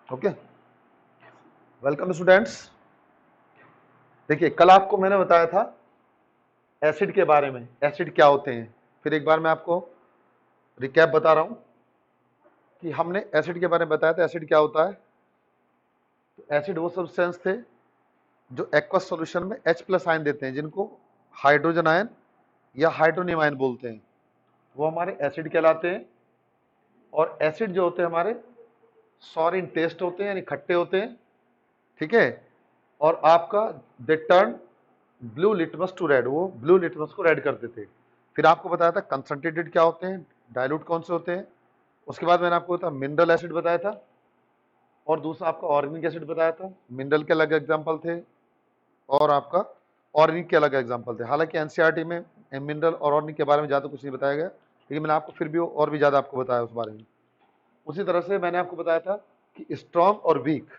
Okay, welcome students. देखिए, कल आपको मैंने बताया था एसिड के बारे में, एसिड क्या होते हैं। फिर एक बार मैं आपको रिकैप बता रहा हूं कि हमने एसिड के बारे में बताया था। एसिड क्या होता है? तो एसिड वो सब्सटेंस थे जो एक्वस सॉल्यूशन में H प्लस आयन देते हैं, जिनको हाइड्रोजन आयन या हाइड्रोनियम आयन बोलते हैं, वो हमारे एसिड कहलाते हैं। और एसिड जो होते हैं हमारे सॉर इन टेस्ट होते हैं, यानी खट्टे होते हैं, ठीक है। और आपका they turn blue litmus to red, वो ब्लू लिटमस को रेड करते थे। फिर आपको बताया था कंसंट्रेटेड क्या होते हैं, डाइल्यूट कौन से होते हैं। उसके बाद मैंने आपको बताया मिनरल एसिड बताया था, और दूसरा आपका ऑर्गेनिक एसिड बताया था। मिनरल के अलग एग्जांपल थे और आपका ऑर्गेनिक के अलग एग्जांपल थे। हालांकि एनसीईआरटी में मिनरल और ऑर्गेनिक के बारे में ज़्यादा कुछ नहीं बताया गया, लेकिन मैंने आपको फिर भी और भी ज़्यादा आपको बताया उस बारे में। उसी तरह से मैंने आपको बताया था कि स्ट्रॉन्ग और वीक,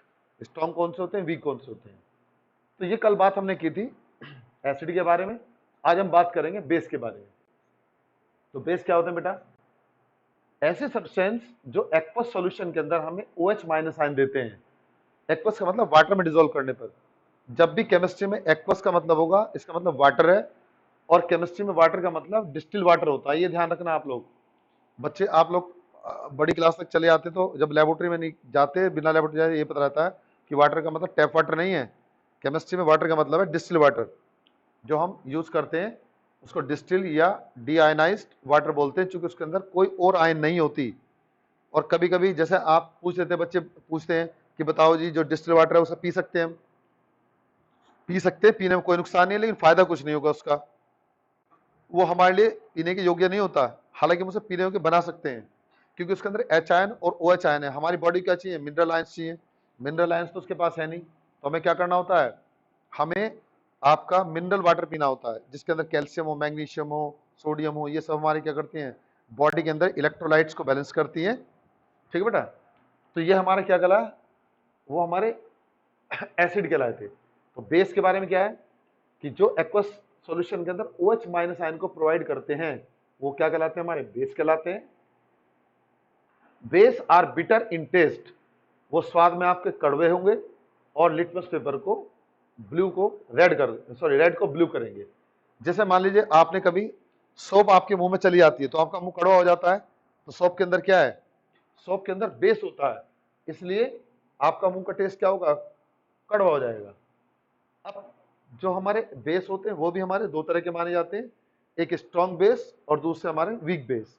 स्ट्रॉन्ग कौन से होते हैं, वीक कौन से होते हैं। तो ये कल बात हमने की थी एसिड के बारे में। आज हम बात करेंगे बेस के बारे में। तो बेस क्या होते हैं बेटा? ऐसे सब्सटेंस जो एक्वस सॉल्यूशन के अंदर हमें OH माइनस आयन देते हैं। एक्वस का मतलब वाटर में डिसॉल्व करने पर। जब भी केमिस्ट्री में एक्वस का मतलब होगा, इसका मतलब वाटर है, और केमिस्ट्री में वाटर का मतलब डिस्टिल वाटर होता है। ये ध्यान रखना आप लोग बच्चे। आप लोग बड़ी क्लास तक चले आते तो जब लेबोरेटरी में नहीं जाते, बिना लेबोरेटरी जाए, ये पता रहता है कि वाटर का मतलब टैप वाटर नहीं है। केमिस्ट्री में वाटर का मतलब है डिस्टिल वाटर। जो हम यूज करते हैं उसको डिस्टिल या डीआयनाइज्ड वाटर बोलते हैं, क्योंकि उसके अंदर कोई और आयन नहीं होती। और कभी कभी जैसे आप पूछ लेते हैं, बच्चे पूछते हैं कि बताओ जी, जो डिस्टिल वाटर है उसे पी सकते हैं हम? पी सकते हैं, पीने में कोई नुकसान नहीं है, लेकिन फायदा कुछ नहीं होगा उसका। वो हमारे लिए पीने के योग्य नहीं होता। हालांकि हम उसे पीने योग्य बना सकते हैं, क्योंकि उसके अंदर H आयन और OH आयन है। हमारी बॉडी क्या चाहिए? मिनरल आयंस चाहिए। मिनरल आयंस तो उसके पास है नहीं, तो हमें क्या करना होता है? हमें आपका मिनरल वाटर पीना होता है, जिसके अंदर कैल्शियम हो, मैग्नीशियम हो, सोडियम हो। ये सब हमारे क्या करती हैं? बॉडी के अंदर इलेक्ट्रोलाइट्स को बैलेंस करती हैं। ठीक है बेटा? तो ये हमारा क्या कहला? वो हमारे एसिड कहलाए थे। तो बेस के बारे में क्या है कि जो एक्वस सॉल्यूशन के अंदर OH माइनस आयन को प्रोवाइड करते हैं, वो क्या कहलाते हैं? हमारे बेस कहलाते हैं। Base are bitter in taste, वो स्वाद में आपके कड़वे होंगे, और लिटमस पेपर को ब्लू को रेड कर, सॉरी, रेड को ब्लू करेंगे। जैसे मान लीजिए आपने कभी सोप आपके मुंह में चली जाती है तो आपका मुंह कड़वा हो जाता है। तो सोप के अंदर क्या है? सोप के अंदर बेस होता है, इसलिए आपका मुंह का टेस्ट क्या होगा? कड़वा हो जाएगा। अब जो हमारे बेस होते हैं वो भी हमारे दो तरह के माने जाते हैं, एक स्ट्रॉन्ग बेस और दूसरे हमारे वीक बेस।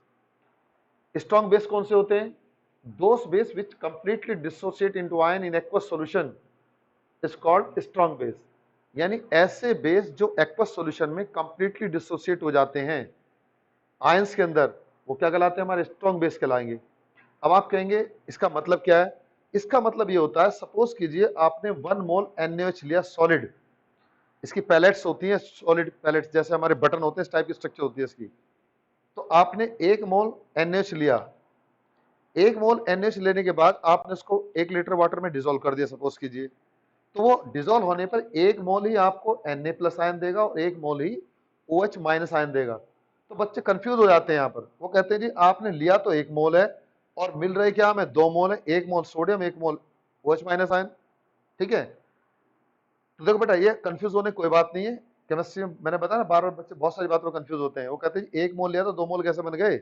स्ट्रॉन्ग बेस कौन से होते हैं? Those base which completely dissociate into ion in aqueous solution is called strong base. यानी ऐसे बेस जो एक्वस सॉल्यूशन में कंप्लीटली डिसोसिएट हो जाते हैं आयंस के अंदर, वो क्या कहलाते हैं? हमारे स्ट्रॉन्ग बेस कहलाएंगे। अब आप कहेंगे इसका मतलब क्या है? इसका मतलब ये होता है, सपोज कीजिए आपने 1 मोल NaOH लिया सॉलिड। इसकी पैलेट्स होती हैं, सॉलिड पैलेट्स, जैसे हमारे बटन होते हैं, इस टाइप की स्ट्रक्चर होती है इसकी। तो आपने 1 मोल NaOH लिया। 1 मोल NaOH लेने के बाद आपने उसको 1 लीटर वाटर में डिसॉल्व कर दिया, सपोज कीजिए। तो वो डिसॉल्व होने पर 1 मोल ही आपको Na प्लस आयन देगा और 1 मोल ही OH माइनस आयन देगा। तो बच्चे कंफ्यूज हो जाते हैं यहाँ पर। वो कहते हैं जी आपने लिया तो 1 मोल है और मिल रहे क्या हमें? 2 मोल है, 1 मोल सोडियम, 1 मोल OH माइनस आयन। ठीक है? तो देखो बेटा, ये कंफ्यूज होने कोई बात नहीं है। केमिस्ट्री में मैंने बताया ना, बार बार बच्चे बहुत सारी बातों में कंफ्यूज होते हैं। वो कहते हैं 1 मोल लिया तो 2 मोल कैसे बन गए?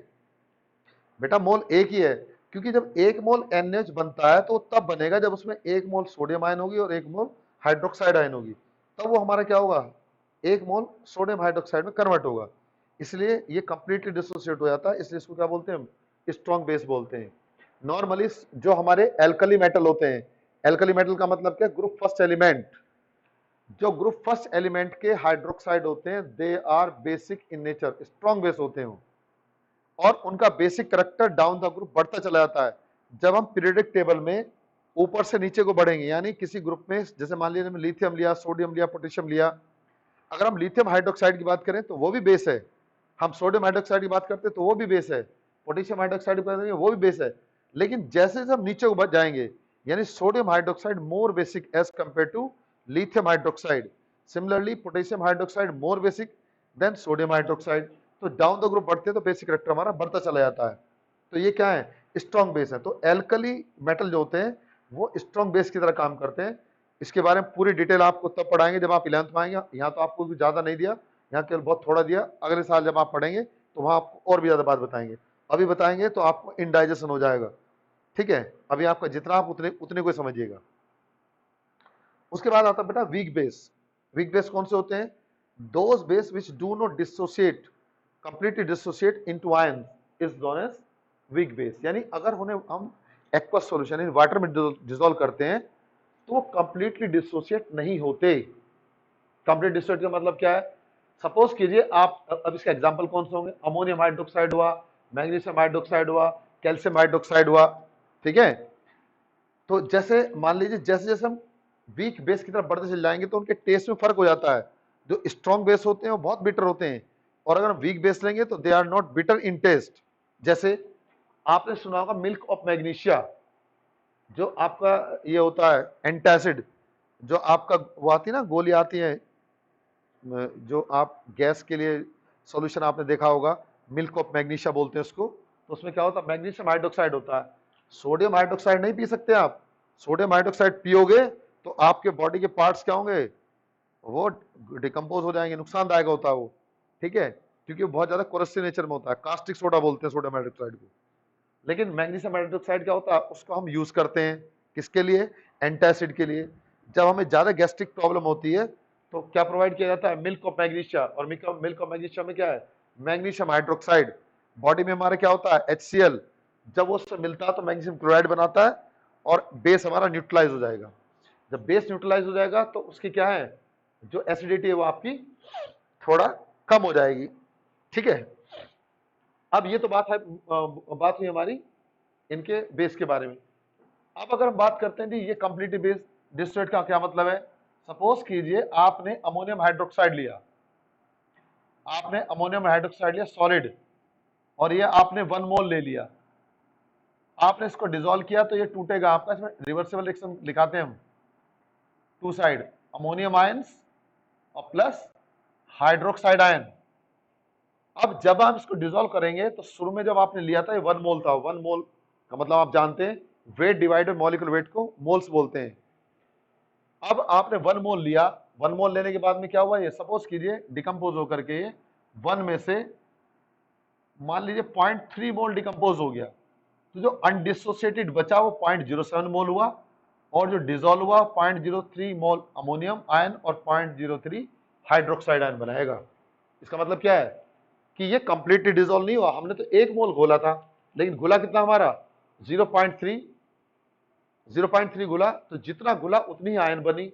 बेटा मोल एक ही है, क्योंकि जब 1 मोल NaOH बनता है तो तब बनेगा जब उसमें 1 मोल सोडियम आयन होगी और 1 मोल हाइड्रोक्साइड आयन होगी। तब वो हमारा क्या होगा? 1 मोल सोडियम हाइड्रोक्साइड में कन्वर्ट होगा। इसलिए ये कंप्लीटली डिसोसिएट हो जाता है, इसलिए इसको क्या बोलते हैं हम? स्ट्रॉन्ग बेस बोलते हैं। नॉर्मली जो हमारे एल्कली मेटल होते हैं, एल्कली मेटल का मतलब क्या? Group first element. जो ग्रुप फर्स्ट एलिमेंट के हाइड्रोक्साइड होते हैं, they are basic in nature, strong base होते हैं। और उनका basic character down the group बढ़ता चला जाता है। जब हम पीरियोडिक टेबल में ऊपर से नीचे को बढ़ेंगे, यानी किसी ग्रुप में, जैसे मान लीजिए लिथियम लिया, सोडियम लिया, पोटेशियम लिया। अगर हम लिथियम हाइड्रोक्साइड की बात करें तो वो भी बेस है। हम सोडियम हाइड्रोक्साइड की बात करते हैं तो वो भी बेस है। पोटेशियम हाइड्रोक्साइड की बात करेंगे वो भी बेस है। लेकिन जैसे जैसे हम नीचे को बढ़ जाएंगे, यानी sodium hydroxide more basic as compare to lithium hydroxide. Similarly, potassium hydroxide more basic than sodium hydroxide. तो डाउन द ग्रुप बढ़ते हैं तो बेसिक करेक्टर हमारा बढ़ता चला जाता है। तो ये क्या है? स्ट्रॉन्ग बेस है। तो एल्कली मेटल जो होते हैं वो स्ट्रॉन्ग बेस की तरह काम करते हैं। इसके बारे में पूरी डिटेल आपको तब पढ़ाएंगे जब आप 11th में आएंगे। यहाँ तो आपको भी ज्यादा नहीं दिया, यहाँ केवल बहुत थोड़ा दिया। अगले साल जब आप पढ़ेंगे तो वहां आपको और भी ज्यादा बात बताएंगे। अभी बताएंगे तो आपको इनडाइजेशन हो जाएगा, ठीक है। अभी आपका जितना आप उतने उतने को समझिएगा। उसके बाद आता है बेटा वीक बेस। वीक बेस कौन से होते हैं? Those base which do not dissociate completely dissociate into ion is known as weak base. यानी अगर उन्हें हम एक्वस सॉल्यूशन इन वाटर में डिसॉल्व करते हैं तो वो कंप्लीटली डिसोशिएट नहीं होते। कंप्लीट डिसोशिएट का मतलब क्या है? सपोज कीजिए आप, अब इसका एग्जांपल कौन से होंगे? अमोनियम हाइड्रोक्साइड हुआ, मैग्नीशियम हाइड्रोक्साइड हुआ, कैल्शियम हाइड्रोक्साइड हुआ, ठीक है। तो जैसे मान लीजिए जैसे जैसे हम वीक बेस की तरफ बढ़ते चले जाएंगे तो उनके टेस्ट में फर्क हो जाता है। जो स्ट्रॉन्ग बेस होते हैं वो बहुत बिटर होते हैं, और अगर हम वीक बेस लेंगे तो they are not bitter in taste. जैसे आपने सुना होगा मिल्क ऑफ मैग्नीशिया, जो आपका ये होता है एंटासिड, जो आपका वो आती है ना गोली आती है, जो आप गैस के लिए सॉल्यूशन आपने देखा होगा, मिल्क ऑफ मैग्नीशिया बोलते हैं उसको। तो उसमें क्या होता है? मैग्नीशियम हाइड्रोक्साइड होता है। सोडियम हाइड्रोक्साइड नहीं पी सकते आप। सोडियम हाइड्रोक्साइड पियोगे तो आपके बॉडी के पार्ट्स क्या होंगे? वो डिकम्पोज हो जाएंगे, नुकसानदायक होता है वो, ठीक है, क्योंकि वो बहुत ज्यादा कोरसिव नेचर में होता है। कास्टिक सोडा बोलते हैं सोडियम हाइड्रोक्साइड को। लेकिन मैग्नीशियम हाइड्रोक्साइड क्या होता है? उसको हम यूज करते हैं किसके लिए? एंटासिड के लिए। जब हमें ज्यादा गैस्ट्रिक प्रॉब्लम होती है तो क्या प्रोवाइड किया जाता है? Milk of magnesia. और मिल्क ऑफ मैग्नीशिया में क्या है? Magnesium hydroxide. बॉडी में हमारा क्या होता है? HCl। जब वो उससे मिलता है तो मैग्नीशियम क्लोराइड बनाता है और बेस हमारा न्यूट्रलाइज हो जाएगा। जब बेस न्यूट्रलाइज हो जाएगा तो उसकी क्या है, जो एसिडिटी है वो आपकी थोड़ा कम हो जाएगी, ठीक है। अब ये तो बात हुई हमारी इनके बेस के बारे में। अब अगर हम बात करते हैं जी ये कंप्लीटली बेस डिस्टिलेट का क्या मतलब है? सपोज कीजिए आपने अमोनियम हाइड्रोक्साइड लिया, आपने अमोनियम हाइड्रोक्साइड लिया सॉलिड, और ये आपने 1 मोल ले लिया। आपने इसको डिसॉल्व किया तो ये टूटेगा आपका। इसमें रिवर्सिबल रिएक्शन लिखाते हैं हम, टू साइड अमोनियम आयंस और प्लस हाइड्रोक्साइड आयन। अब जब आप इसको डिसॉल्व करेंगे तो शुरू में जब आपने लिया था ये 1 मोल था। 1 मोल का मतलब आप जानते हैं वेट डिवाइडेड मॉलिक्यूलर वेट को मोल्स बोलते हैं। अब आपने 1 मोल लिया, 1 मोल लेने के बाद में क्या हुआ? ये सपोज कीजिए डिकम्पोज होकर के 1 में से मान लीजिए 0.3 मोल डिकम्पोज हो गया, तो जो अनडिसोसिएटेड बचा वो 0.07 मोल हुआ, और जो डिसॉल्व हुआ 0.03 मोल अमोनियम आयन और 0.03 हाइड्रोक्साइड आयन बनाएगा। इसका मतलब क्या है कि ये कंप्लीटली डिसॉल्व नहीं हुआ। हमने तो 1 मोल घोला था, लेकिन घुला कितना हमारा? 0.3 घुला, तो जितना घुला उतनी ही आयन बनी।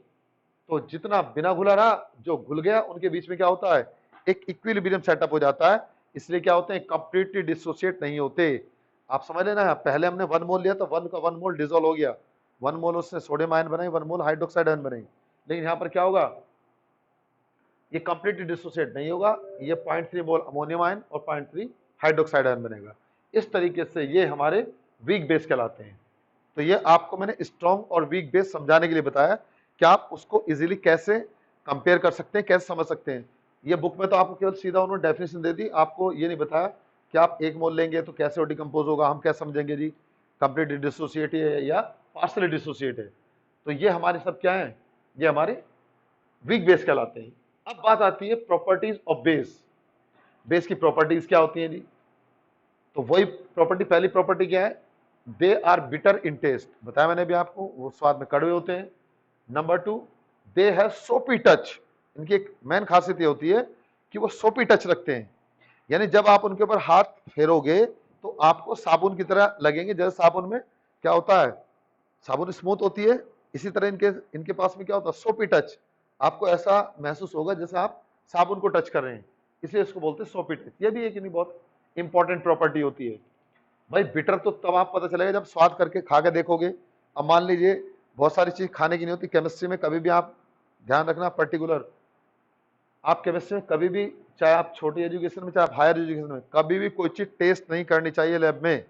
तो जितना बिना घुला रहा, जो घुल गया, उनके बीच में क्या होता है? एक इक्विलिब्रियम सेटअप हो जाता है। इसलिए क्या होते हैं? कंप्लीटली डिसोसिएट नहीं होते। आप समझ लेना, पहले हमने 1 मोल लिया तो 1 का 1 मोल डिसॉल्व हो गया, 1 मोल उसने सोडियम आयन बनाई, 1 मोल हाइड्रोक्साइड आयन बनाई। लेकिन यहाँ पर क्या होगा? ये कंप्लीटली डिसोसिएट नहीं होगा, ये 0.3 मोल अमोनियम आयन और 0.3 हाइड्रोक्साइड आयन बनेगा। इस तरीके से ये हमारे वीक बेस कहलाते हैं। तो ये आपको मैंने स्ट्रॉन्ग और वीक बेस समझाने के लिए बताया कि आप उसको इजीली कैसे कंपेयर कर सकते हैं, कैसे समझ सकते हैं। ये बुक में तो आपको केवल सीधा उन्होंने डेफिनेशन दे दी, आपको ये नहीं बताया कि आप 1 मोल लेंगे तो कैसे वो डिकम्पोज होगा। हम कैसे समझेंगे जी कंप्लीटली डिसोसिएट है या पार्शली डिसोसिएट है? तो ये हमारे सब क्या है? ये हमारे वीक बेस कहलाते हैं। अब बात आती है प्रॉपर्टीज ऑफ बेस। बेस की प्रॉपर्टीज क्या होती हैं जी? तो वही प्रॉपर्टी, पहली प्रॉपर्टी क्या है? They are bitter in taste, बताया मैंने भी आपको, वो स्वाद में कड़वे होते हैं। नंबर 2, दे हैव सोपी टच। इनकी एक मेन खासियत ये होती है कि वो सोपी टच रखते हैं, यानी जब आप उनके ऊपर हाथ फेरोगे तो आपको साबुन की तरह लगेंगे। जैसे साबुन में क्या होता है? साबुन स्मूथ होती है, इसी तरह इनके पास में क्या होता है? सोपी टच। आपको ऐसा महसूस होगा जैसे आप साबुन को टच कर रहे हैं, इसलिए इसको बोलते हैं सोपी टच। ये भी एक बहुत इंपॉर्टेंट प्रॉपर्टी होती है। भाई बिटर तो तब आप पता चलेगा जब स्वाद करके खा के देखोगे। अब मान लीजिए बहुत सारी चीज खाने की नहीं होती केमिस्ट्री में, कभी भी आप ध्यान रखना पर्टिकुलर, आप केमिस्ट्री में कभी भी, चाहे आप छोटी एजुकेशन में चाहे आप हायर एजुकेशन में, कभी भी कोई चीज टेस्ट नहीं करनी चाहिए लैब में।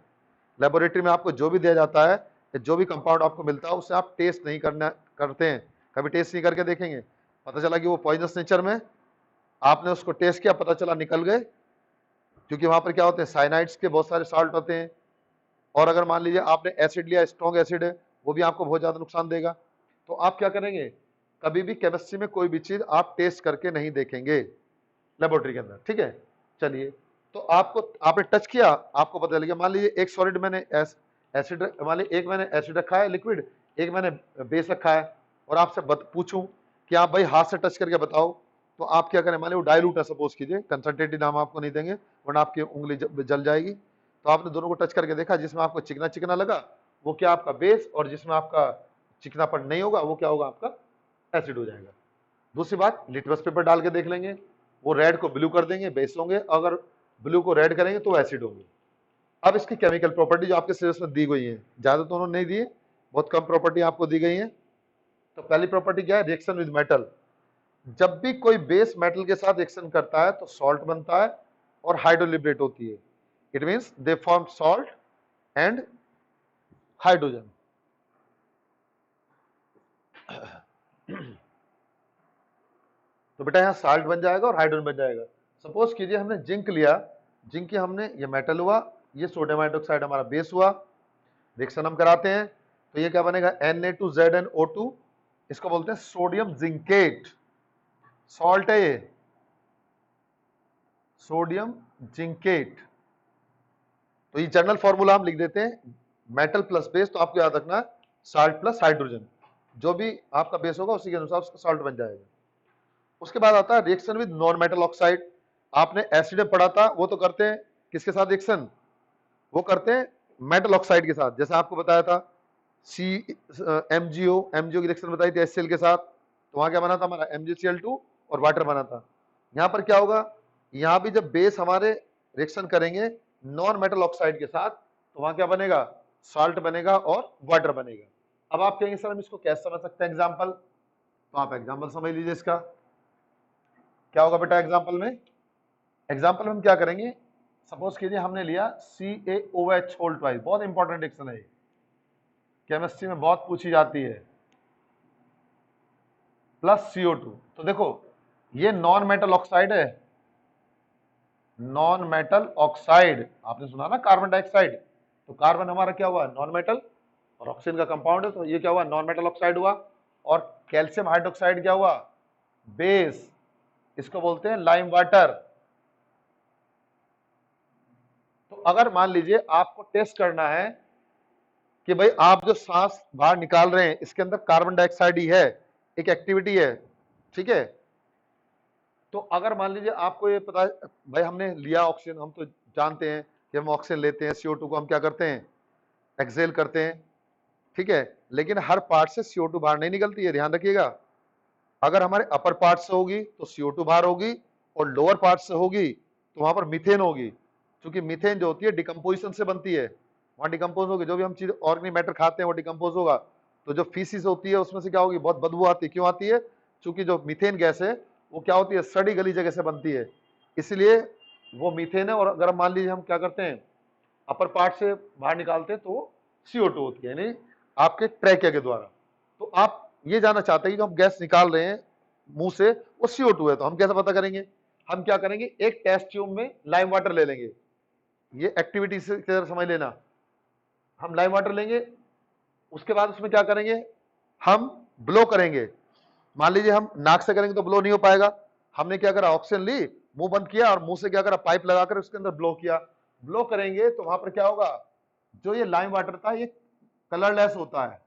लेबोरेटरी में आपको जो भी दिया जाता है, जो भी कंपाउंड आपको मिलता है, उससे आप टेस्ट नहीं करते हैं। कभी टेस्ट नहीं करके देखेंगे, पता चला कि वो पॉइजनस नेचर में, आपने उसको टेस्ट किया, पता चला निकल गए, क्योंकि वहां पर क्या होते हैं? साइनाइड्स के बहुत सारे साल्ट होते हैं। और अगर मान लीजिए आपने एसिड लिया, स्ट्रॉन्ग एसिड है, वो भी आपको बहुत ज्यादा नुकसान देगा। तो आप क्या करेंगे, कभी भी केमिस्ट्री में कोई भी चीज आप टेस्ट करके नहीं देखेंगे लेबोरेटरी के अंदर, ठीक है। चलिए, तो आपने टच किया, आपको पता चल गया, मान लीजिए एक सॉलिड मैंने एसिड, मान लीजिए एक मैंने एसिड रखा है लिक्विड, एक मैंने बेस रखा है, और आपसे पूछूं कि आप भाई हाथ से टच करके बताओ, तो आप क्या करें, मान लीजिए वो डाइल्यूट है सपोज कीजिए, कंसंट्रेटेड नाम आपको नहीं देंगे वरना आपकी उंगली जल जाएगी। तो आपने दोनों को टच करके देखा, जिसमें आपको चिकना चिकना लगा वो क्या आपका बेस, और जिसमें आपका चिकनापन नहीं होगा वो क्या होगा, आपका एसिड हो जाएगा। दूसरी बात, लिटमस पेपर डाल के देख लेंगे, वो रेड को ब्लू कर देंगे, बेस होंगे, अगर ब्लू को रेड करेंगे तो एसिड होंगे। अब इसकी केमिकल प्रॉपर्टी जो आपके सिलेबस में दी गई है, ज्यादा तो उन्होंने नहीं दी है, बहुत कम प्रॉपर्टी आपको दी गई है। तो पहली प्रॉपर्टी क्या है, रिएक्शन विद मेटल। जब भी कोई बेस मेटल के साथ रिएक्शन करता है तो सॉल्ट बनता है और हाइड्रोलिबरेट होती है। It means they form salt and hydrogen. तो बेटा यहाँ साल्ट बन जाएगा और हाइड्रोजन बन जाएगा। सपोज कीजिए हमने जिंक लिया, जिंक की हमने ये मेटल हुआ, ये सोडियम हाइड्रोक्साइड हमारा बेस हुआ, रिएक्शन हम कराते हैं तो ये क्या बनेगा, Na2ZnO2, इसको बोलते हैं सोडियम जिंकेट, सॉल्ट है ये, सोडियम जिंकेट। तो ये जनरल फॉर्मूला हम लिख देते हैं, मेटल प्लस बेस, तो आपको याद रखना साल्ट प्लस हाइड्रोजन, जो भी आपका बेस होगा उसी के अनुसार उसका सॉल्ट बन जाएगा। उसके बाद आता है reaction with non metal oxide. आपने एसिड में पढ़ा था, वो तो करते हैं किसके साथ रिएक्शन, वो करते हैं मेटल ऑक्साइड के साथ। जैसे आपको बताया था MgO की रिएक्शन बताई थी HCl के साथ, तो वहां क्या बना था हमारा MgCl2 और वाटर बना था। यहां पर क्या होगा, यहां भी जब बेस हमारे रिएक्शन करेंगे नॉन मेटल ऑक्साइड के साथ, तो वहां क्या बनेगा, सॉल्ट बनेगा और वाटर बनेगा। अब आप कहेंगे सर हम इसको कैसे समझ सकते हैं एग्जाम्पल, तो आप एग्जाम्पल समझ लीजिए इसका। क्या होगा बेटा एग्जाम्पल में, एग्जाम्पल में हम क्या करेंगे, सपोज कीजिए हमने लिया CaOH होल ट्वाइस, बहुत इंपॉर्टेंट रिएक्शन है, केमिस्ट्री में बहुत पूछी जाती है, प्लस CO2। तो देखो ये नॉन मेटल ऑक्साइड है, नॉन मेटल ऑक्साइड, आपने सुना ना कार्बन डाइऑक्साइड, तो कार्बन हमारा क्या हुआ, नॉन मेटल, और ऑक्सीजन का कंपाउंड है, तो ये क्या हुआ, नॉन मेटल ऑक्साइड हुआ। और कैल्शियम हाइड्रोक्साइड क्या हुआ, बेस, इसको बोलते हैं लाइम वाटर। तो अगर मान लीजिए आपको टेस्ट करना है कि भाई आप जो सांस बाहर निकाल रहे हैं इसके अंदर कार्बन डाइऑक्साइड ही है, एक एक्टिविटी है, ठीक है। तो अगर मान लीजिए आपको ये पता है भाई हमने लिया ऑक्सीजन, हम तो जानते हैं कि हम ऑक्सीजन लेते हैं, CO2 को हम क्या करते हैं, एक्सेल करते हैं, ठीक है। लेकिन हर पार्ट से CO2 बाहर नहीं निकलती है, ध्यान रखिएगा। अगर हमारे अपर पार्ट से होगी तो CO2 बाहर होगी, और लोअर पार्ट से होगी तो वहां पर मीथेन होगी, क्योंकि मीथेन जो होती है डिकम्पोजिशन से बनती है, वहां डिकम्पोज होगी, जो भी हम चीज ऑर्गेनिक मैटर खाते हैं वो डिकम्पोज होगा। तो जो फीसिस होती है उसमें से क्या होगी, बहुत बदबू आती है, क्यों आती है, क्योंकि जो मीथेन गैस है वो क्या होती है, सड़ी गली जगह से बनती है, इसलिए वो मीथेन है। और अगर मान लीजिए हम क्या करते हैं अपर पार्ट से बाहर निकालते हैं तो CO2 होती है, यानी आपके ट्रैकिया के द्वारा। तो आप ये जानना चाहते हैं कि जो हम गैस निकाल रहे हैं मुंह से वो CO2 है, तो हम कैसे पता करेंगे, हम क्या करेंगे, एक टेस्ट ट्यूब में लाइम वाटर ले लेंगे, ये एक्टिविटी से समझ लेना, हम लाइम वाटर लेंगे, उसके बाद उसमें क्या करेंगे, हम ब्लो करेंगे। मान लीजिए हम नाक से करेंगे तो ब्लो नहीं हो पाएगा, हमने क्या करा, ऑक्सीजन ली, मुंह बंद किया और मुंह से क्या करा, पाइप लगाकर उसके अंदर ब्लो किया। ब्लो करेंगे तो वहां पर क्या होगा, जो ये लाइम वाटर था ये कलरलेस होता है,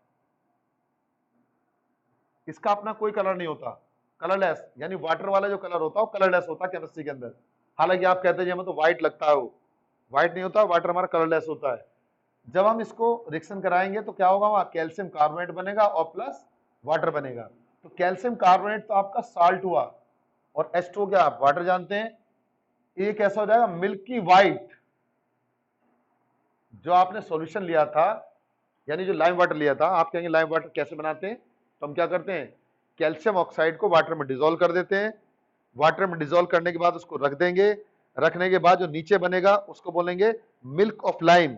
इसका अपना कोई कलर नहीं होता, कलरलेस, यानी वाटर वाला जो कलर होता है वो कलरलेस होता है केमिस्ट्री के अंदर। हालांकि आप कहते हैं हमें तो व्हाइट लगता है, वो व्हाइट नहीं होता, वाटर हमारा कलरलेस होता है। जब हम इसको रिएक्शन कराएंगे तो क्या होगा, वहां कैल्शियम कार्बोनेट बनेगा और प्लस वाटर बनेगा। तो कैल्शियम कार्बोनेट तो आपका साल्ट हुआ, और H2 क्या आप वाटर जानते हैं, ये कैसा हो जाएगा, मिल्की व्हाइट। जो आपने सॉल्यूशन लिया था, यानी जो लाइम वाटर लिया था, आप कहेंगे लाइम वाटर कैसे बनाते हैं, तो हम क्या करते हैं, कैल्शियम ऑक्साइड को वाटर में डिसॉल्व कर देते हैं, वाटर में डिसॉल्व करने के बाद उसको रख देंगे, रखने के बाद जो नीचे बनेगा उसको बोलेंगे मिल्क ऑफ लाइम।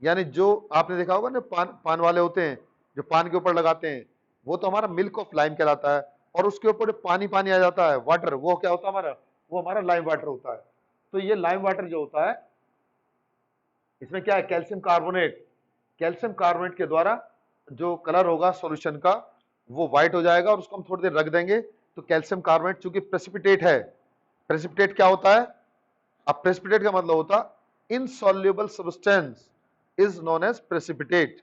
यानी जो आपने देखा होगा ना पान वाले होते हैं जो पान के ऊपर लगाते हैं, वो तो हमारा मिल्क ऑफ लाइम कहलाता है। और उसके ऊपर जो पानी पानी आ जाता है वाटर, वो क्या होता है हमारा, वो हमारा लाइम वाटर होता है। तो ये लाइम वाटर जो होता है इसमें क्या है, कैल्शियम कार्बोनेट, कैल्शियम कार्बोनेट के द्वारा जो कलर होगा सॉल्यूशन का वो व्हाइट हो जाएगा और उसको हम थोड़ी देर रख देंगे। तो कैल्शियम कार्बोनेट चूंकि प्रेसिपिटेट है, प्रेसिपिटेट क्या होता है? अब प्रेसिपिटेट का मतलब होता insoluble substance is known as precipitate.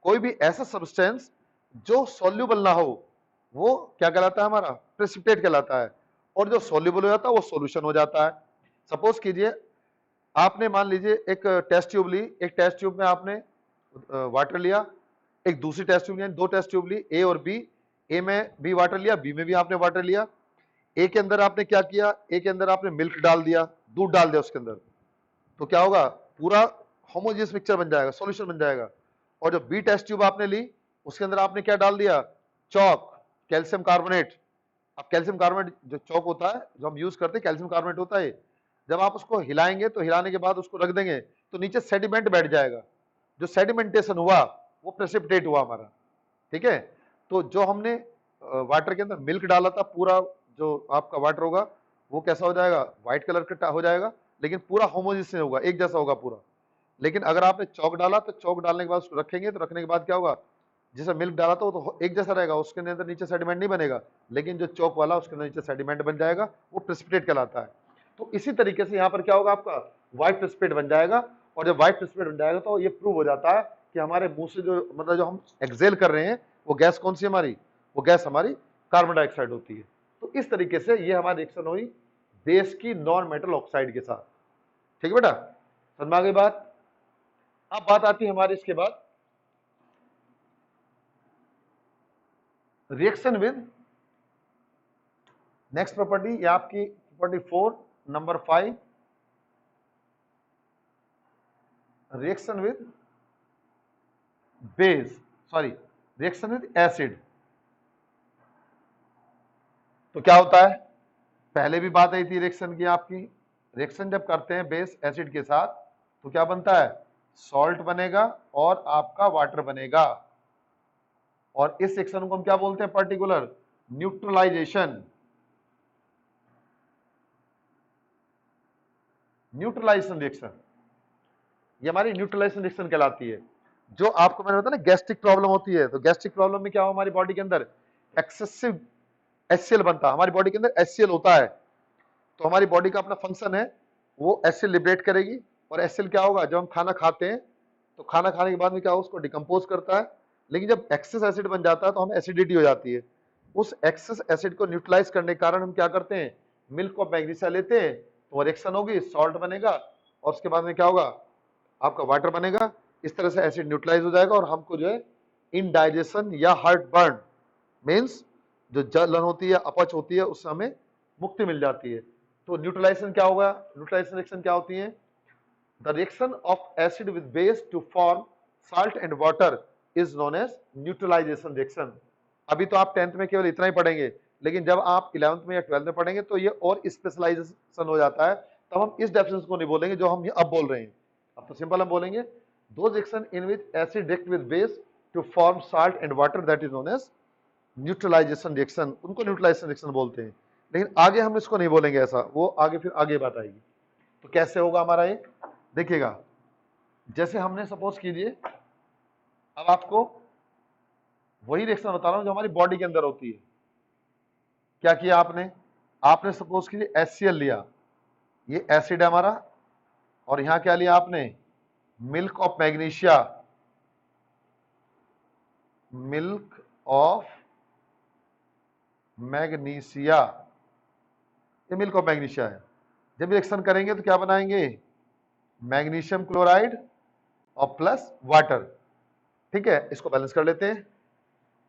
कोई भी ऐसा सब्सटेंस जो सॉल्युबल ना हो वो क्या कहलाता है? हमारा प्रेसिपिटेट कहलाता है। और जो सॉल्युबल हो जाता है वो सॉल्यूशन हो जाता है। सपोज कीजिए आपने मान लीजिए एक टेस्ट ट्यूब ली, एक टेस्ट ट्यूब में आपने वाटर लिया, एक दूसरी टेस्ट ट्यूब ली, दो टेस्ट ट्यूब ली, ए और बी। ए में भी वाटर लिया, बी में भी आपने वाटर लिया। ए के अंदर आपने क्या किया? ए के अंदर आपने मिल्क डाल दिया, दूध डाल दिया उसके अंदर, तो क्या होगा? पूरा होमोजेनियस मिक्सचर बन जाएगा, सॉल्यूशन बन जाएगा। और जो बी टेस्ट ट्यूब आपने ली उसके अंदर आपने क्या डाल दिया? चौक, कैल्शियम कार्बोनेट। अब कैल्शियम कार्बोनेट जो चौक होता है जो हम यूज करते हैं कैल्शियम कार्बोनेट होता है। जब आप उसको हिलाएंगे तो हिलाने के बाद उसको रख देंगे तो नीचे सेडिमेंट बैठ जाएगा। जो सेडिमेंटेशन हुआ वो प्रेसिपिटेट हुआ हमारा। ठीक है, तो जो हमने वाटर के अंदर मिल्क डाला था, पूरा जो आपका वाटर होगा वो कैसा हो जाएगा? व्हाइट कलर का हो जाएगा, लेकिन पूरा होमोजेनियस नहीं होगा, एक जैसा होगा पूरा। लेकिन अगर आपने चौक डाला तो चौक डालने के बाद उसको रखेंगे तो रखने के बाद क्या होगा? जिसे मिल्क डाला था वो तो एक जैसा रहेगा, उसके अंदर नीचे सेडिमेंट नहीं बनेगा। लेकिन जो चौक वाला उसके अंदर नीचे सेडिमेंट बन जाएगा, वो प्रेसिपिटेट कहलाता है। तो इसी तरीके से यहाँ पर क्या होगा? आपका व्हाइट प्रेसिपिटेट बन जाएगा। और जब व्हाइट प्रेसिपिटेट बन जाएगा तो ये प्रूव हो जाता है कि हमारे मुंह से जो मतलब जो हम एक्सेल कर रहे हैं वो गैस कौन सी हमारी? वो गैस हमारी कार्बन डाइऑक्साइड होती है। तो इस तरीके से ये हमारी रिएक्शन हुई बेस की नॉन मेटल ऑक्साइड के साथ। ठीक है बेटा, समझ में आ गई बात? अब बात आती है हमारी इसके बाद रिएक्शन विद नेक्स्ट प्रॉपर्टी, या आपकी property 4 number 5, reaction with base, sorry reaction with acid. तो क्या होता है? पहले भी बात आई थी रिएक्शन की आपकी। रिएक्शन जब करते हैं बेस एसिड के साथ तो क्या बनता है? सॉल्ट बनेगा और आपका वाटर बनेगा। और इस रिएक्शन को हम क्या बोलते हैं? Particular neutralisation. न्यूट्रलाइजेशन रिएक्शन, ये हमारी न्यूट्रलाइजेशन रिएक्शन कहलाती है। जो आपको मैंने बताया ना गैस्ट्रिक प्रॉब्लम होती है, तो गैस्ट्रिक प्रॉब्लम में क्या हो? हमारी बॉडी के अंदर एक्सेसिव HCl बनता है, हमारी बॉडी के अंदर HCl होता है। तो हमारी बॉडी का अपना फंक्शन है, वो HCl लिबरेट करेगी। और HCl क्या होगा? जब हम खाना खाते हैं तो खाना खाने के बाद में क्या हो? उसको डिकम्पोज करता है। लेकिन जब एक्सेस एसिड बन जाता है तो हमें एसिडिटी हो जाती है। उस एक्सेस एसिड को न्यूट्रलाइज करने के कारण हम क्या करते हैं? मिल्क ऑफ मैग्नीशिया लेते हैं, तो रिएक्शन होगी, सॉल्ट बनेगा और उसके बाद में क्या होगा? आपका वाटर बनेगा। इस तरह से एसिड न्यूट्रलाइज हो जाएगा और हमको जो है इनडाइजेशन या हार्ट बर्न मीन्स जो जलन होती है, अपच होती है, उससे हमें मुक्ति मिल जाती है। तो न्यूट्रलाइजेशन क्या होगा? न्यूट्रलाइजेशन रिएक्शन क्या होती है? The reaction of acid with base to form salt and water is known as neutralization reaction. अभी तो आप 10th में केवल इतना ही पढ़ेंगे, लेकिन जब आप 11th में या 12th में पढ़ेंगे तो ये और स्पेशलाइजेशन हो जाता है। तब हम इस डेफिनेशन को नहीं बोलेंगे जो हम अब बोल रहे हैं। अब तो सिंपल हम बोलेंगे दो reaction in which acid react with base to form salt and water that is known as neutralization reaction. उनको न्यूट्रलाइजेशन रिएक्शन बोलते हैं। लेकिन आगे हम इसको नहीं बोलेंगे ऐसा, वो आगे फिर आगे बात आएगी। तो कैसे होगा हमारा ये? देखिएगा, जैसे हमने सपोज कीजिए, अब आपको वही रिएक्शन बता रहा हूं जो हमारी बॉडी के अंदर होती है। क्या किया आपने? आपने सपोज कीजिए HCl लिया, ये एसिड है हमारा, और यहां क्या लिया आपने? Milk of magnesia, milk of magnesia, ये मिल्क ऑफ मैग्नीशिया है। जब रिएक्शन करेंगे तो क्या बनाएंगे? मैग्नीशियम क्लोराइड और प्लस वाटर। ठीक है, इसको बैलेंस कर लेते हैं।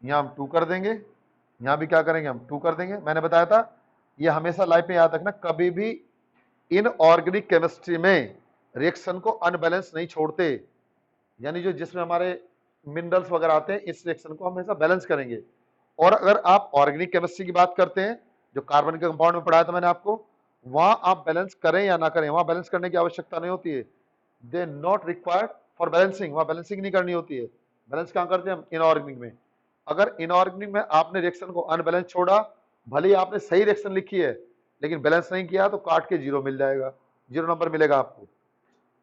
यहां हम 2 कर देंगे, यहां भी क्या करेंगे? हम 2 कर देंगे। मैंने बताया था ये हमेशा लाइफ में याद रखना, कभी भी इनऑर्गेनिक केमिस्ट्री में रिएक्शन को अनबैलेंस नहीं छोड़ते। यानी जो जिसमें हमारे मिनरल्स वगैरह आते हैं, इस रिएक्शन को हमेशा बैलेंस करेंगे। और अगर आप ऑर्गेनिक केमिस्ट्री की बात करते हैं, जो कार्बन के कंपाउंड में पढ़ाया था मैंने आपको, वहां आप बैलेंस करें या ना करें, वहां बैलेंस करने की आवश्यकता नहीं होती है। They not required for balancing, वहां बैलेंसिंग नहीं करनी होती है। बैलेंस कहां करते हैं हम? इनऑर्गेनिक में। अगर इनऑर्गेनिक में आपने रिएक्शन को अनबैलेंस छोड़ा, भले ही आपने सही रिएक्शन लिखी है लेकिन बैलेंस नहीं किया, तो काट के 0 मिल जाएगा, 0 नंबर मिलेगा आपको।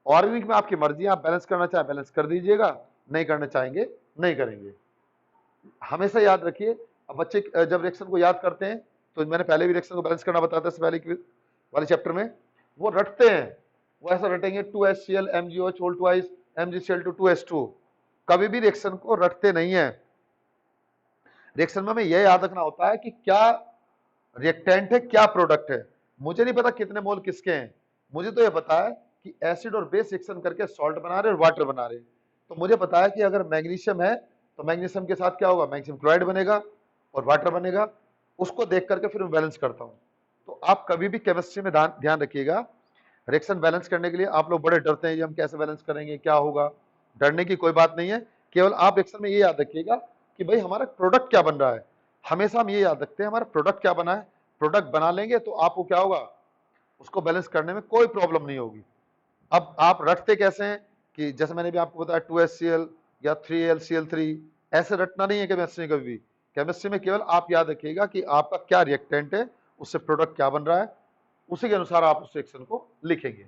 ऑर्गेनिक में आपकी मर्जी, आप बैलेंस करना चाहे बैलेंस कर दीजिएगा, नहीं करना चाहेंगे नहीं करेंगे। हमेशा याद रखिए, अब बच्चे जब रिएक्शन को याद करते हैं, तो मैंने पहले भी रिएक्शन को बैलेंस करना बताया था, इससे पहले वाले चैप्टर में, वो रटते हैं, वो ऐसा रटेंगे 2HCl MgOH whole twice MgCl2 2H2, कभी भी रिएक्शन को रटते नहीं है। रिएक्शन में हमें यह याद रखना होता है कि क्या रिएक्टेंट है, क्या प्रोडक्ट है। मुझे नहीं पता कितने मोल किसके हैं, मुझे तो यह पता है कि एसिड और बेस रिएक्शन करके सॉल्ट बना रहे और वाटर बना रहे। तो मुझे पता है कि अगर मैग्नीशियम है तो मैग्नीशियम के साथ क्या होगा, मैग्नीशियम क्लोराइड बनेगा और वाटर बनेगा, उसको देख करके फिर मैं बैलेंस करता हूं। तो आप कभी भी केमिस्ट्री में ध्यान रखिएगा, रिएक्शन बैलेंस करने के लिए आप लोग बड़े डरते हैं, ये हम कैसे बैलेंस करेंगे, क्या होगा। डरने की कोई बात नहीं है, केवल आप रिएक्शन में ये याद रखिएगा कि भाई हमारा प्रोडक्ट क्या बन रहा है। हमेशा हम ये याद रखते हैं हमारा प्रोडक्ट क्या बना है, प्रोडक्ट बना लेंगे तो आपको क्या होगा, उसको बैलेंस करने में कोई प्रॉब्लम नहीं होगी। अब आप रटते कैसे हैं कि जैसे मैंने भी आपको बताया 2HCl या 3HCl3, ऐसे रटना नहीं है केमिस्ट्री में। कभी भी केमिस्ट्री में केवल आप याद रखिएगा कि आपका क्या रिएक्टेंट है, उससे प्रोडक्ट क्या बन रहा है, उसी के अनुसार आप उस रिएक्शन को लिखेंगे।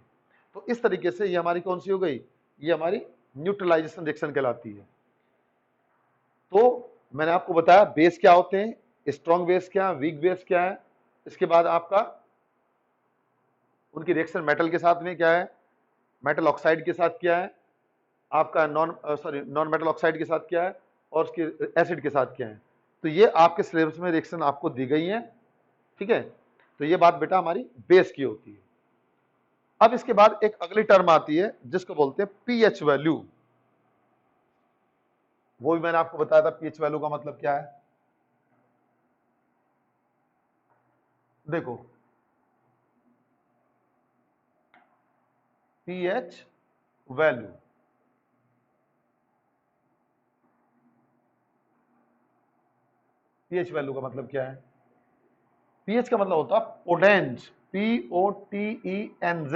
तो इस तरीके से ये हमारी कौन सी हो गई, ये हमारी न्यूट्रलाइजेशन रिएक्शन कहलाती है। तो मैंने आपको बताया बेस क्या होते हैं, स्ट्रॉन्ग बेस क्या है, वीक बेस क्या है, इसके बाद आपका उनकी रिएक्शन मेटल के साथ में क्या है, मेटल ऑक्साइड के साथ क्या है, आपका नॉन मेटल ऑक्साइड के साथ क्या है, और उसके एसिड के साथ क्या है। तो ये आपके सिलेबस में रिएक्शन आपको दी गई है, ठीक है। तो ये बात बेटा हमारी बेस की होती है। अब इसके बाद एक अगली टर्म आती है जिसको बोलते हैं पीएच वैल्यू। वो भी मैंने आपको बताया था पीएच वैल्यू का मतलब क्या है। देखो पीएच वैल्यू, पीएच वैल्यू का मतलब क्या है, पीएच का मतलब होता है potenz, POTENZ,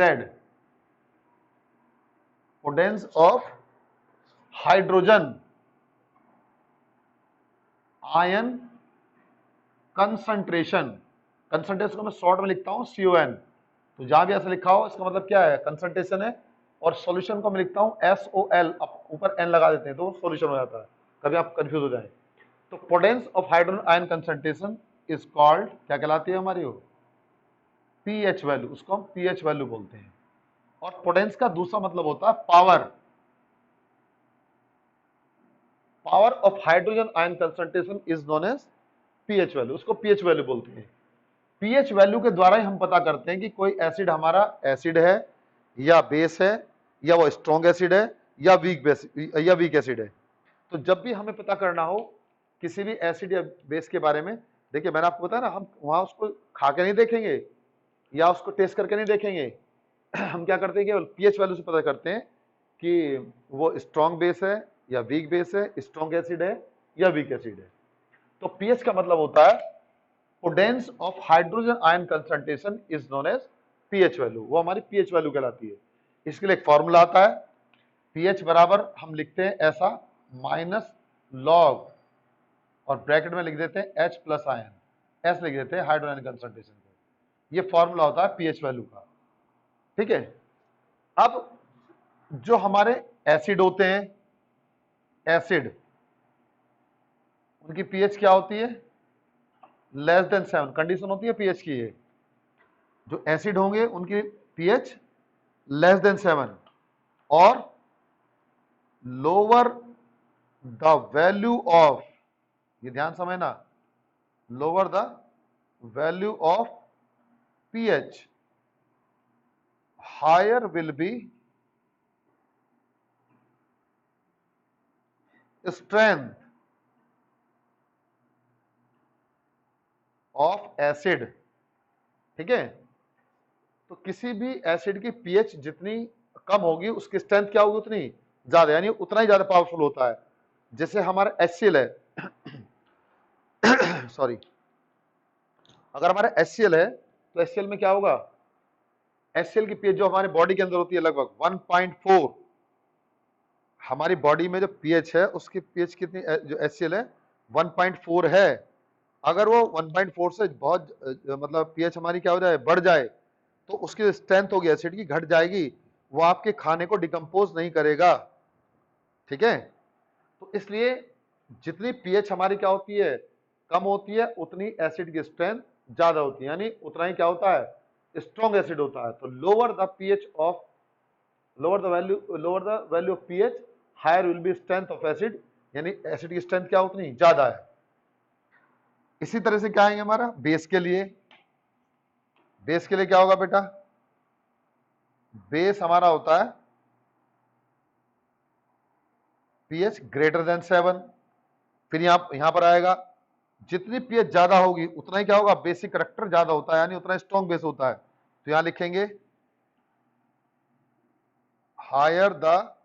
potenz of hydrogen ion concentration. Concentration को मैं शॉर्ट में लिखता हूं CON, तो जहां भी ऐसा लिखा हो इसका मतलब क्या है, कंसंट्रेशन है। और सॉल्यूशन को मैं लिखता हूं SOL, ऊपर N लगा देते हैं तो सॉल्यूशन हो जाता है, कभी आप कंफ्यूज हो जाए। तो potenz of hydrogen ion concentration is called, क्या कहलाती है हमारी वो, पीएच वैल्यू, उसको हम पीएच वैल्यू बोलते हैं। और पोडेंस का दूसरा मतलब होता है power, power of hydrogen ion concentration is known as pH value, उसको पीएच वैल्यू बोलते हैं। पीएच वैल्यू के द्वारा ही हम पता करते हैं कि कोई एसिड हमारा एसिड है या बेस है, या वो स्ट्रॉन्ग एसिड है या वीक बेस या वीक एसिड है। तो जब भी हमें पता करना हो किसी भी एसिड या बेस के बारे में, देखिए मैंने आपको बताया ना, हम वहां उसको खा के नहीं देखेंगे या उसको टेस्ट करके नहीं देखेंगे। हम क्या करते हैं, केवल पीएच वैल्यू से पता करते हैं कि वो स्ट्रॉन्ग बेस है या वीक बेस है, स्ट्रॉन्ग एसिड है या वीक एसिड है। तो पीएच का मतलब होता है potenz of hydrogen ion concentration is known as pH value, वो हमारी पीएच वैल्यू कहलाती है। इसके लिए एक फॉर्मूला आता है, पीएच बराबर हम लिखते हैं ऐसा, माइनस लॉग और ब्रैकेट में लिख देते हैं H प्लस आयन, एस लिख देते हैं हाइड्रोजन आयन कंसंट्रेशन को। ये फॉर्मूला होता है पीएच वैल्यू का, ठीक है। अब जो हमारे एसिड होते हैं, एसिड, उनकी पीएच क्या होती है, लेस देन 7, कंडीशन होती है पीएच की। ये जो एसिड होंगे उनकी पीएच लेस देन 7 और लोअर द वैल्यू ऑफ, ये ध्यान समझना, lower the value of pH higher will be strength of acid, ठीक है। तो किसी भी एसिड की पीएच जितनी कम होगी उसकी स्ट्रेंथ क्या होगी, उतनी ज्यादा, यानी उतना ही ज्यादा पावरफुल होता है। जैसे हमारा HCl है सॉरी, अगर हमारा HCl है तो HCl में क्या होगा, HCl की पीएच जो हमारे बॉडी के अंदर होती है लगभग 1.4, हमारी बॉडी में जो पीएच है उसकी पीएच कितनी, जो HCl है 1.4 है। अगर वो 1.4 से बहुत मतलब पीएच हमारी क्या हो जाए, बढ़ जाए, तो उसकी स्ट्रेंथ होगी एसिड की घट जाएगी, वो आपके खाने को डिकम्पोज नहीं करेगा, ठीक है। तो इसलिए जितनी पीएच हमारी क्या होती है, कम होती है, उतनी एसिड की स्ट्रेंथ ज्यादा होती है, यानी उतना ही क्या होता है, स्ट्रॉन्ग एसिड होता है। तो lower the pH of lower the value of pH, higher will be strength of acid, यानी एसिड की स्ट्रेंथ क्या उतनी ज्यादा है। इसी तरह से क्या आएंगे हमारा बेस के लिए, बेस के लिए क्या होगा बेटा, बेस हमारा होता है पीएच ग्रेटर देन 7। फिर यहां पर आएगा जितनी पीएच ज्यादा होगी उतना ही क्या होगा, बेसिक करेक्टर ज्यादा होता है, यानी उतना स्ट्रॉन्ग बेस होता है। तो यहां लिखेंगे higher the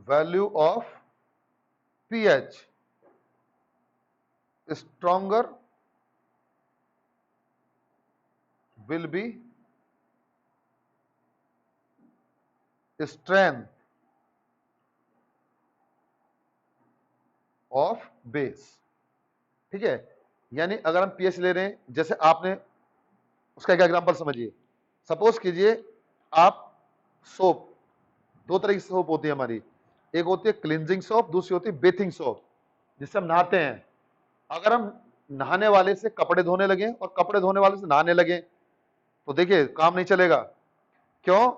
value of pH stronger will be strength of base. ठीक है, यानी अगर हम पीएच ले रहे हैं, जैसे आपने उसका एक एग्जांपल समझिए, सपोज कीजिए आप सोप, दो तरह की सोप होती है हमारी, एक होती है क्लींजिंग सोप, दूसरी होती है बेथिंग सोप, जिससे हम नहाते हैं। अगर हम नहाने वाले से कपड़े धोने लगे और कपड़े धोने वाले से नहाने लगे तो देखिए काम नहीं चलेगा। क्यों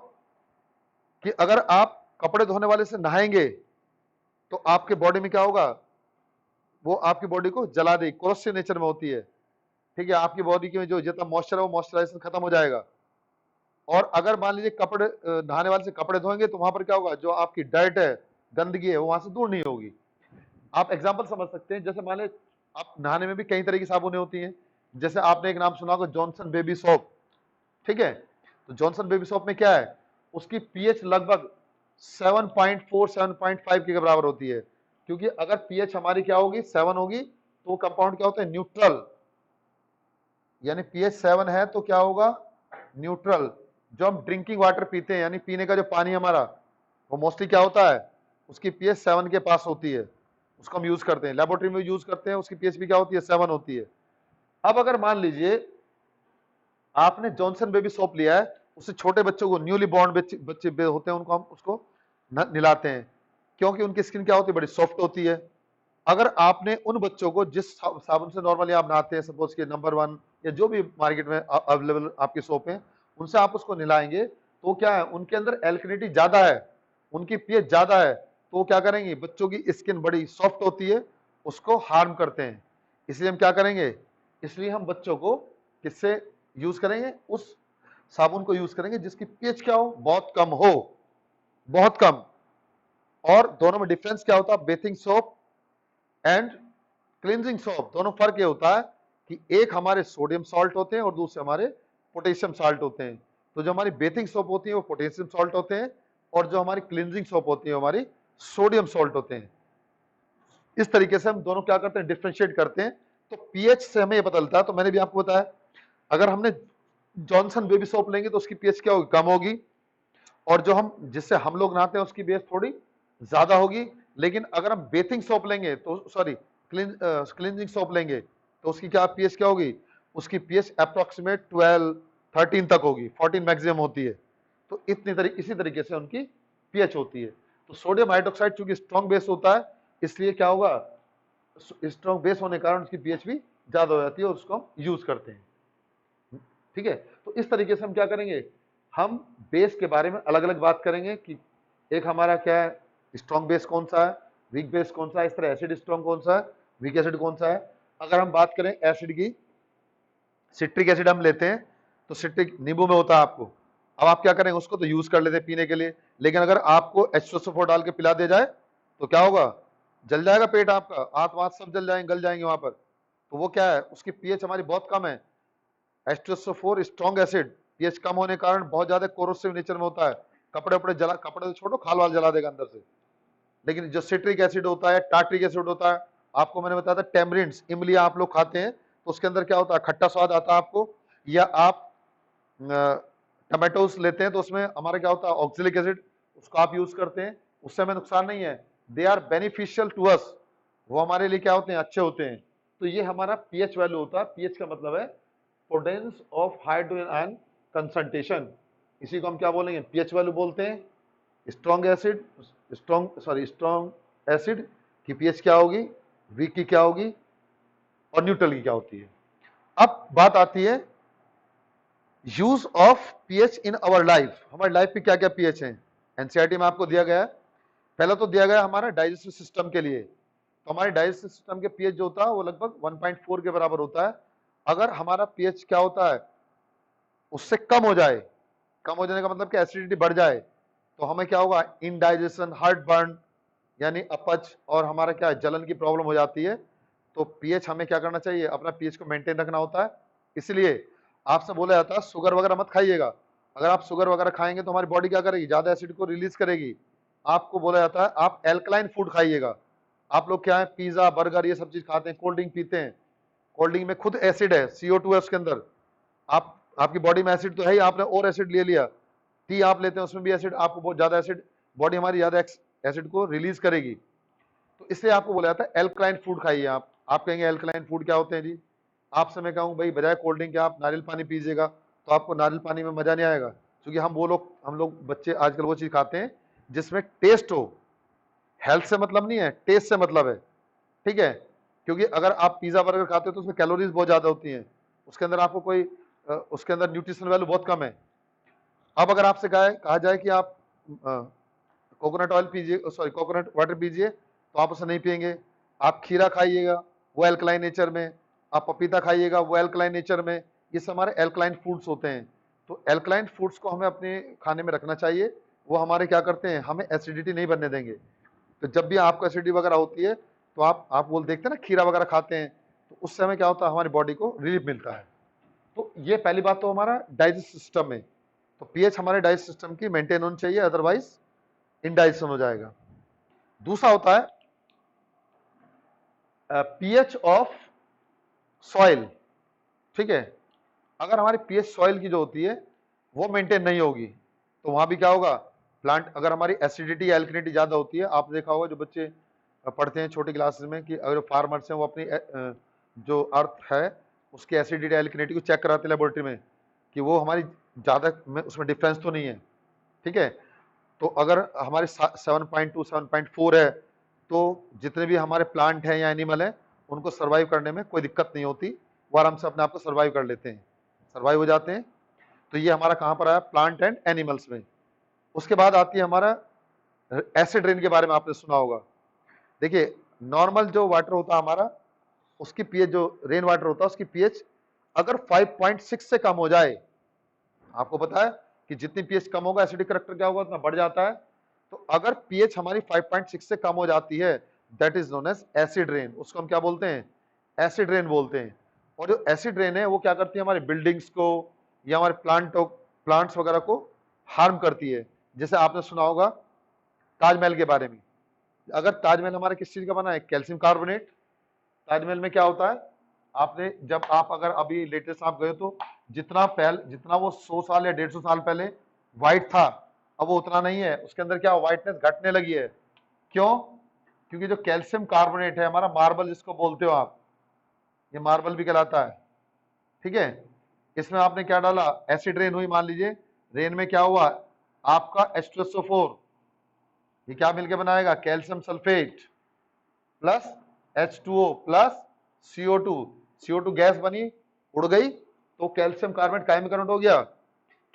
कि अगर आप कपड़े धोने वाले से नहाएंगे तो आपके बॉडी में क्या होगा, वो आपकी बॉडी को जला देगी, कोरोसिव नेचर में होती है। ठीक है, आपकी बॉडी के में जो जितना मॉइस्चर है वो मॉइस्चराइजेशन खत्म हो जाएगा। और अगर मान लीजिए कपड़े नहाने वाले से कपड़े धोएंगे तो वहां पर क्या होगा, जो आपकी डर्ट है, गंदगी है, वो वहां से दूर नहीं होगी। आप एग्जांपल समझ सकते हैं, जैसे मान लीजिए आप नहाने में भी कई तरह की साबुनें होती हैं, जैसे आपने एक नाम सुना होगा जॉनसन बेबी सोप। ठीक है, तो जॉनसन बेबी सोप में क्या है, उसकी पीएच लगभग 7.4 7.5 के बराबर होती है, क्योंकि अगर पीएच हमारी क्या होगी 7 होगी तो कंपाउंड क्या होता है, न्यूट्रल, यानी पीएच 7 है तो क्या होगा, न्यूट्रल। जो हम ड्रिंकिंग वाटर पीते हैं, यानी पीने का जो पानी हमारा, वो मोस्टली क्या होता है, उसकी पीएच 7 के पास होती है, उसको हम यूज करते हैं, लेबोरेटरी में यूज करते हैं, उसकी पीएच भी क्या होती है, 7 होती है। अब अगर मान लीजिए आपने जॉनसन बेबी सोप लिया है, उससे छोटे बच्चों को, न्यूली बॉर्न बच्चे होते हैं, उनको हम उसको नहलाते हैं, क्योंकि उनकी स्किन क्या होती है, बड़ी सॉफ्ट होती है। अगर आपने उन बच्चों को जिस साबुन से नॉर्मली आप नहाते हैं, सपोज के नंबर 1 या जो भी मार्केट में अवेलेबल आपकी सोप है, उनसे आप उसको नहलाएंगे तो क्या है, उनके अंदर एल्कलिनिटी ज्यादा है, उनकी पीएच ज्यादा है, तो वो क्या करेंगे, बच्चों की स्किन बड़ी सॉफ्ट होती है, उसको हार्म करते हैं। इसलिए हम क्या करेंगे, इसलिए हम बच्चों को किससे यूज करेंगे, उस साबुन को यूज करेंगे जिसकी पीएच क्या हो, बहुत कम हो, बहुत कम। और दोनों में डिफरेंस क्या होता है, bathing soap and cleansing soap, दोनों फर्क ये होता है कि एक हमारे सोडियम सॉल्ट होते हैं और दूसरे हमारे पोटेशियम सॉल्ट होते हैं। तो जो हमारी बेथिंग सोप होती है वो पोटेशियम सॉल्ट होते हैं, और जो हमारी क्लींजिंग सोप होती है हमारी सोडियम सॉल्ट होते हैं। इस तरीके से हम दोनों क्या करते हैं, डिफ्रेंशिएट करते हैं। तो पीएच से हमें ये पता चलता है, तो मैंने भी आपको बताया, अगर हमने जॉनसन बेबी सोप लेंगे तो उसकी पीएच क्या होगी, कम होगी, और जो हम जिससे हम लोग नहाते हैं उसकी पीएच थोड़ी ज्यादा होगी। लेकिन अगर हम बेथिंग सोप लेंगे तो सॉरी क्लींजिंग सोप लेंगे तो उसकी क्या पीएच क्या होगी, उसकी पीएच अप्रोक्सीमेट 12 13 तक होगी, 14 मैक्सिमम होती है। तो इसी तरीके से उनकी पीएच होती है। तो सोडियम हाइड्रोक्साइड चूंकि स्ट्रॉन्ग बेस होता है, इसलिए क्या होगा, स्ट्रॉन्ग बेस होने के कारण उसकी पीएच भी ज्यादा हो जाती है और उसको हम यूज करते हैं। ठीक है, तो इस तरीके से हम क्या करेंगे, हम बेस के बारे में अलग अलग बात करेंगे कि एक हमारा क्या है, स्ट्रॉन्ग बेस कौन सा है, वीक बेस कौन सा है, इस तरह एसिड स्ट्रॉन्ग कौन सा है, वीक एसिड कौन सा है। अगर हम बात करें एसिड की, सिट्रिक एसिड हम लेते हैं तो सिट्रिक नींबू में होता है आपको, अब आप क्या करेंगे, उसको तो यूज कर लेते हैं पीने के लिए, लेकिन अगर आपको H2SO4 डाल के पिला दिया जाए तो क्या होगा, जल जाएगा पेट आपका, आंत वात सब जल जाएंगे, गल जाएंगे वहां पर। तो वो क्या है, उसकी पीएच हमारी बहुत कम है। H2SO4 स्ट्रॉन्ग एसिड, पीएच कम होने के कारण बहुत ज्यादा कोरोसिव नेचर में होता है, कपड़े उपड़े जला, कपड़े तो छोड़ो, खाल वाल जला देगा अंदर से। लेकिन जो सिट्रिक एसिड होता है, टार्ट्रिक एसिड होता है, आपको मैंने बताया था टेमरिंड्स, इमली आप लोग खाते हैं तो उसके अंदर क्या होता है, खट्टा स्वाद आता है आपको। या आप टमाटोस लेते हैं तो उसमें हमारा क्या होता है, ऑक्सिलिक एसिड, उसको आप यूज करते हैं, उससे हमें नुकसान नहीं है, they are beneficial to us, वो हमारे लिए क्या होते हैं, अच्छे होते हैं। तो ये हमारा पीएच वैल्यू होता है, पीएच का मतलब है potence of hydrogen ion concentration, इसी को हम क्या बोलेंगे, पीएच वैल्यू बोलते हैं। स्ट्रॉन्ग एसिड, स्ट्रॉन्ग एसिड कि पीएच क्या होगी, वीक की क्या होगी और न्यूट्रल की क्या होती है। अब बात आती है use of pH in our life. हमारी लाइफ में क्या क्या पीएच है, एनसीईआरटी में आपको दिया गया है। पहला तो दिया गया हमारा डाइजेस्टिव सिस्टम के लिए, तो हमारे डाइजेस्टिव सिस्टम के पीएच जो होता है वो लगभग 1.4 के बराबर होता है। अगर हमारा पीएच क्या होता है उससे कम हो जाए, कम हो जाने का मतलब कि एसिडिटी बढ़ जाए, तो हमें क्या होगा, इनडाइजेशन, हार्ट बर्न यानी अपच और हमारा क्या है, जलन की प्रॉब्लम हो जाती है। तो पीएच हमें क्या करना चाहिए, अपना पीएच को मेंटेन रखना होता है। इसलिए आपसे बोला जाता है शुगर वगैरह मत खाइएगा। अगर आप शुगर वगैरह खाएंगे तो हमारी बॉडी क्या करेगी, ज्यादा एसिड को रिलीज करेगी। आपको बोला जाता है आप एल्कलाइन फूड खाइएगा। आप लोग क्या है, पिज्जा बर्गर ये सब चीज खाते हैं, कोल्ड ड्रिंक पीते हैं, कोल्ड ड्रिंक में खुद एसिड है, CO2 है उसके अंदर। आप आपकी बॉडी में एसिड तो है ही, आपने और एसिड ले लिया, टी आप लेते हैं उसमें भी एसिड, आपको बहुत ज्यादा एसिड, बॉडी हमारी ज्यादा एसिड को रिलीज करेगी। तो इसलिए आपको बोला जाता है एल्कलाइन फूड खाइए। आप कहेंगे एल्कलाइन फूड क्या होते हैं जी, आपसे मैं कहूँ भाई बजाय कोल्ड ड्रिंक के आप नारियल पानी पीजिएगा, तो आपको नारियल पानी में मजा नहीं आएगा, क्योंकि हम लोग बच्चे आजकल वो चीज खाते हैं जिसमें टेस्ट हो। हेल्थ से मतलब नहीं है, टेस्ट से मतलब है, ठीक है। क्योंकि अगर आप पिज्जा बर्गर खाते हो तो उसमें कैलोरीज बहुत ज्यादा होती हैं, उसके अंदर आपको कोई उसके अंदर न्यूट्रिशन वैल्यू बहुत कम है। अब अगर आपसे कहा जाए कि आप कोकोनट ऑयल पीजिए, सॉरी कोकोनट वाटर पीजिए, तो आप उसे नहीं पियेंगे। आप खीरा खाइएगा वो एल्कलाइन नेचर में, आप पपीता खाइएगा वो एल्कलाइन नेचर में, ये सब हमारे एल्कलाइन फूड्स होते हैं। तो एल्कलाइन फूड्स को हमें अपने खाने में रखना चाहिए, वो हमारे क्या करते हैं, हमें एसिडिटी नहीं बनने देंगे। तो जब भी आपको एसिडिटी वगैरह होती है तो आप बोल देखते हैं ना खीरा वगैरह खाते हैं, तो उस समय क्या होता है, हमारी बॉडी को रिलीफ मिलता है। तो ये पहली बात तो हमारा डाइजेस्ट सिस्टम में, तो पीएच हमारे डाइजेस्ट सिस्टम की मेंटेन होनी चाहिए, अदरवाइज इनडाइजेशन हो जाएगा। दूसरा होता है पीएच ऑफ सॉइल, ठीक है। अगर हमारी पीएच सॉइल की जो होती है वो मेंटेन नहीं होगी तो वहां भी क्या होगा, प्लांट, अगर हमारी एसिडिटी या एल्कलिनिटी ज्यादा होती है, आपने देखा होगा जो बच्चे पढ़ते हैं छोटी क्लासेस में कि अगर फार्मर्स हैं वो अपनी जो अर्थ है उसकी एसिडिटी एल्कलिनिटी को चेक कराते हैं लेबोरेटरी में कि वो हमारी ज्यादा में उसमें डिफरेंस तो नहीं है, ठीक है। तो अगर हमारे 7.2 7.4 है तो जितने भी हमारे प्लांट हैं या एनिमल हैं उनको सर्वाइव करने में कोई दिक्कत नहीं होती, वो आराम से अपने आप को सर्वाइव कर लेते हैं, सर्वाइव हो जाते हैं। तो ये हमारा कहां पर आया, प्लांट एंड एनिमल्स में। उसके बाद आती है हमारा एसिड रेन के बारे में आपने सुना होगा। देखिए नॉर्मल जो वाटर होता है हमारा, उसकी पीएच, जो रेन वाटर होता है उसकी पीएच अगर 5.6 से कम हो जाए, आपको पता है कि जितनी पीएच कम होगा एसिडिक करैक्टर क्या होगा, उतना बढ़ जाता है। तो अगर पीएच हमारी 5.6 से कम हो जाती है, that is known as acid rain, उसको हम क्या बोलते हैं, एसिड रेन बोलते हैं। और जो एसिड रेन है वो क्या करती है, हमारी बिल्डिंग्स को या हमारे प्लांट्स वगैरह को हार्म करती है। जैसे आपने सुना होगा ताजमहल के बारे में, अगर ताजमहल हमारे किस चीज का बना है, कैल्शियम कार्बोनेट। ताजमहल में क्या होता है, आपने जब आप अगर अभी लेटेस्ट आप गए तो जितना वो 100 साल या 150 साल पहले व्हाइट था, अब वो उतना नहीं है, उसके अंदर क्या व्हाइटनेस घटने लगी है। क्यों, क्योंकि जो कैल्शियम कार्बोनेट है हमारा, मार्बल जिसको बोलते हो आप, ये मार्बल भी कहलाता है, ठीक है। इसमें आपने क्या डाला, एसिड रेन हुई, मान लीजिए रेन में क्या हुआ, आपका H2SO4 ये क्या मिलके बनाएगा, calcium sulphate plus H2O plus CO2, CO2 gas बनी, उड़ गई, तो कैल्शियम कार्बोनेट काय में कन्वर्ट हो गया,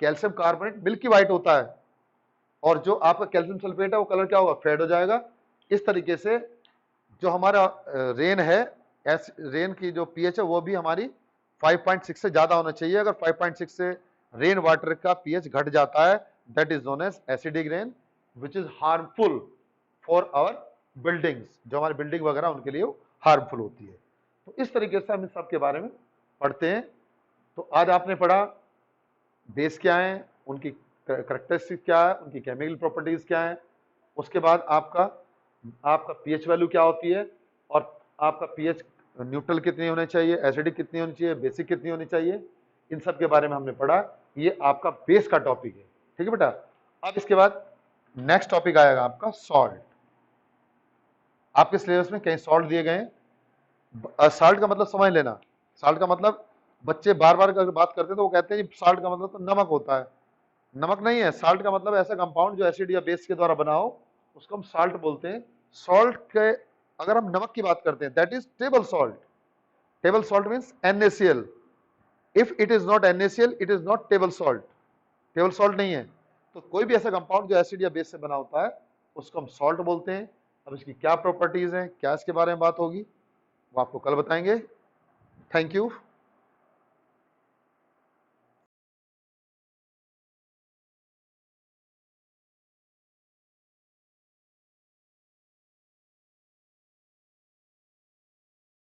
कैल्शियम कार्बोनेट मिल्की व्हाइट होता है, और जो आपका कैल्शियम सल्फेट है वो कलर क्या होगा, फेड हो जाएगा। इस तरीके से जो हमारा रेन है, रेन की जो पीएच है वो भी हमारी 5.6 से ज्यादा होना चाहिए। अगर 5.6 से रेन वाटर का पीएच घट जाता है, that is known as acidic rain which is harmful for our buildings, जो हमारी बिल्डिंग वगैरह उनके लिए हार्मफुल होती है। तो इस तरीके से हम इन सब के बारे में पढ़ते हैं। तो आज आपने पढ़ा बेस क्या है, उनकी करेक्टरिस्टिक क्या है, उनकी केमिकल प्रॉपर्टीज क्या है, उसके बाद आपका पीएच वैल्यू क्या होती है, और आपका पीएच न्यूट्रल कितनी होनी चाहिए, एसिडिक कितनी होनी चाहिए, बेसिक कितनी होनी चाहिए, इन सब के बारे में हमने पढ़ा। ये आपका बेस का टॉपिक है, ठीक है बेटा। अब इसके बाद नेक्स्ट टॉपिक आएगा आपका सॉल्ट। आपके सिलेबस में कई सॉल्ट दिए गए हैं। सॉल्ट का मतलब समझ लेना, सॉल्ट का मतलब बच्चे बार बार अगर बात करते हैं तो वो कहते हैं सॉल्ट का मतलब तो नमक होता है, नमक नहीं है। सॉल्ट का मतलब ऐसा कंपाउंड जो एसिड या बेस के द्वारा बना हो, उसको हम सॉल्ट बोलते हैं। सॉल्ट के अगर हम नमक की बात करते हैं, that is table salt. Table salt means NaCl। If it is not NaCl, it is not table salt, table salt नहीं है। तो कोई भी ऐसा कंपाउंड जो एसिड या बेस से बना होता है उसको हम सॉल्ट बोलते हैं। अब इसकी क्या प्रॉपर्टीज हैं, क्या इसके बारे में बात होगी, वो आपको कल बताएंगे। Thank you.